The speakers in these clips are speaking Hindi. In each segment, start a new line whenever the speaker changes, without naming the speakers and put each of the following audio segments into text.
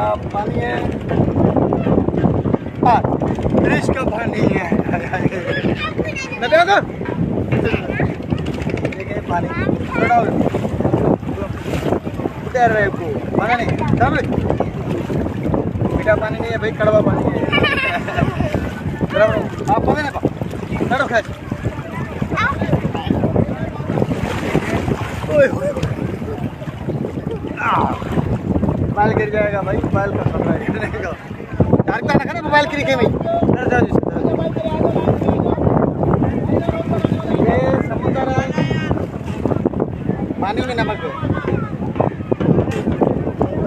पानी है, ब्रिज का पानी है। देखिए पानी थोड़ा उतर रहे को पाना नहीं, मीठा पानी नहीं है भाई, कड़वा पानी है। आप पता नहीं खा मोबाइल गिर जाएगा भाई, मोबाइल का खतरा है गिरने का। रखा ना मोबाइल गिर के भाई। ये समुद्र है, पानी में नमक है,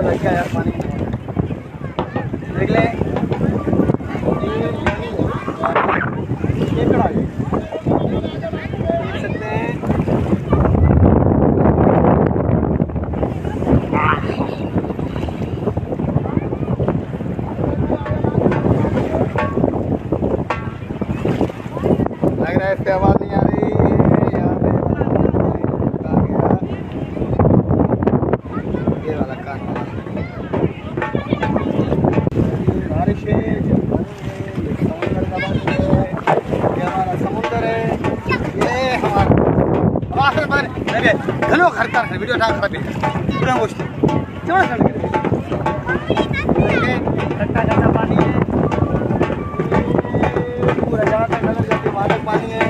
लग गया यार पानी में नमक। देख ले ये कड़ा है, देख सकते हैं। लग रहा है इससे आवाज नहीं आ रही। यहाँ पे ये वाला कान वाला बारिश है, समुद्र का पानी है, ये हमारा समुद्र है, ये हमारा घनो खर्चा वीडियो पूरा गोष्टी खट्टा खट्टा पानी है, पूरा जहाँ तक नजर जाती मादक पानी है।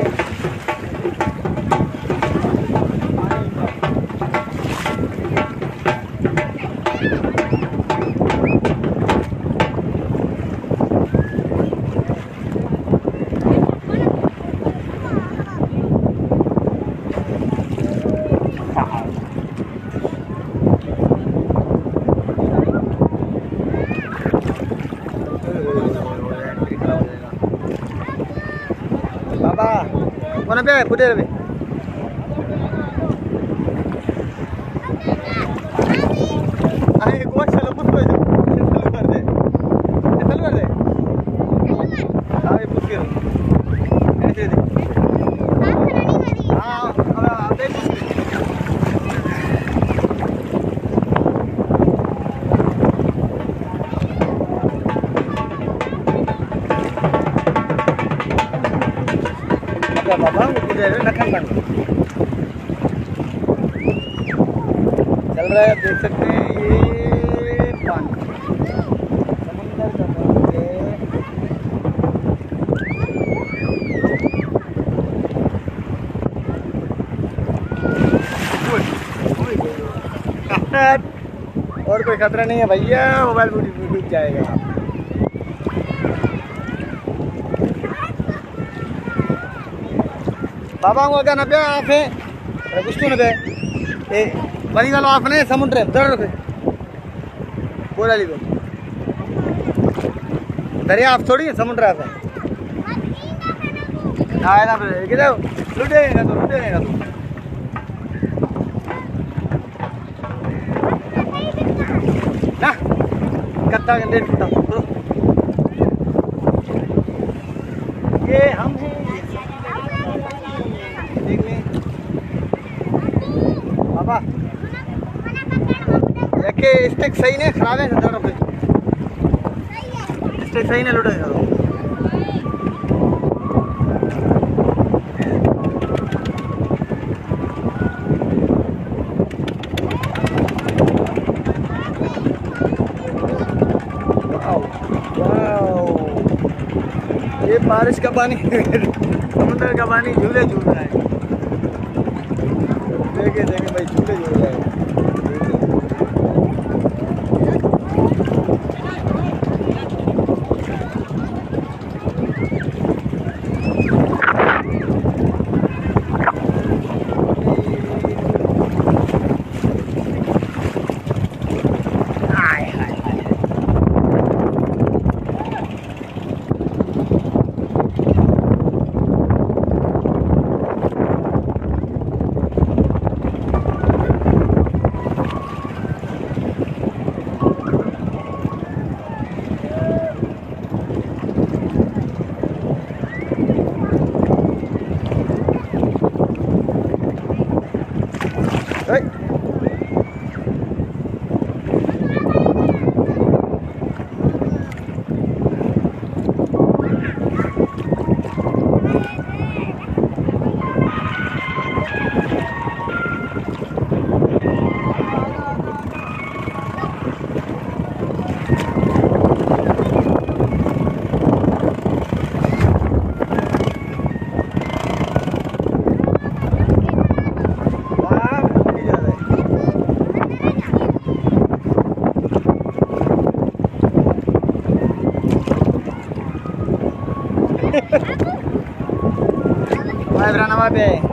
बाबा mana be putih be aye ko चलो पुट पे चलो कर दे आए पुट के ऐसे दे हां अब दे बाबा चल रहा है, देख सकते हैं ये पानी समुद्र का पानी है। और कोई खतरा नहीं है भैया, मोबाइल डूब जाएगा। बाबा को क्या नब्बे आप है कुछ तो नब्बे ए बनी वाला आपने समुद्र दर पे बोला ली दरिया आप थोड़ी है समुद्र आप आए ना किधर लुटेगा तो ना कत्ता गंदे ये हम हैं बाबा देखे स्टिक सही नहीं खराब है स्टिक सही नहीं लुटेगा ये बारिश का पानी समुद्र का पानी झूले झूल रहा है। देखे भाई झूले झूल रहा है। यहाँ पे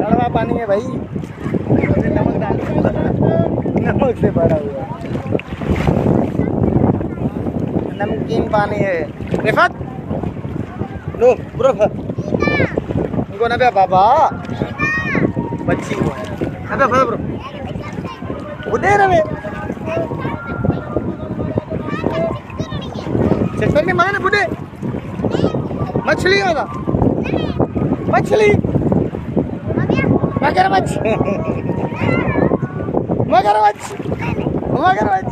कड़वा पानी है भाई, नमक डाल नमक से भरा हुआ नमकीन पानी है। रिफत लो ब्रो उनको ना बे बाबा बच्ची को अबे फल ब्रो उधर रहे चक्कर में माने बुढ़े मछली होगा मछली मगरमच्छ मगरमच्छ मगरमच्छ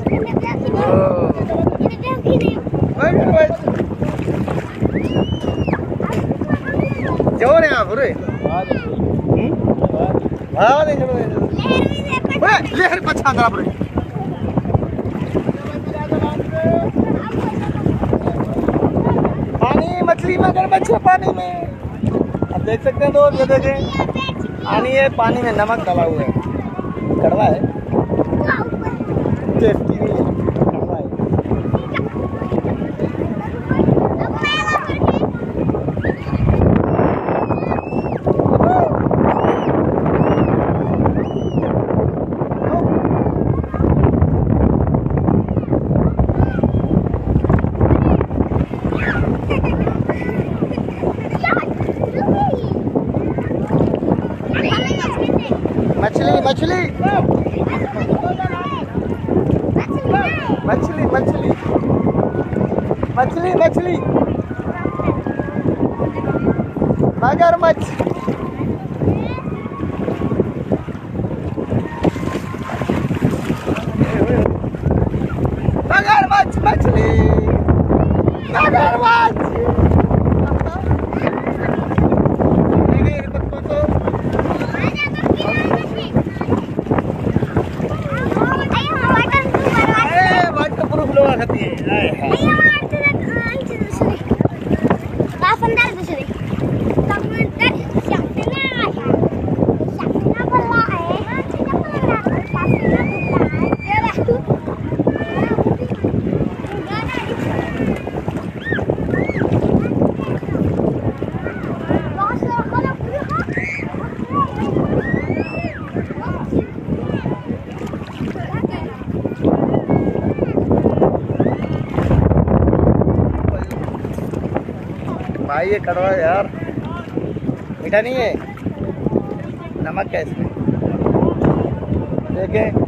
मगरमच्छ जोर है आप रे हाँ नहीं चलो लहर पछा अंदर आप रे पानी मछली मगरमच्छ पानी में आप देख सकते हैं दोस्त, ये देखें पानी है, पानी में नमक डाला हुआ है, कड़वा है, टेस्टी नहीं है, कड़वा है। मछली मछली मछली मछली मछली मछली मगरमच्छ मगरमच्छ मछली मगरमच्छ खाती है भाई, ये कड़वा यार, मीठा नहीं है, नमक है इसमें, देखें।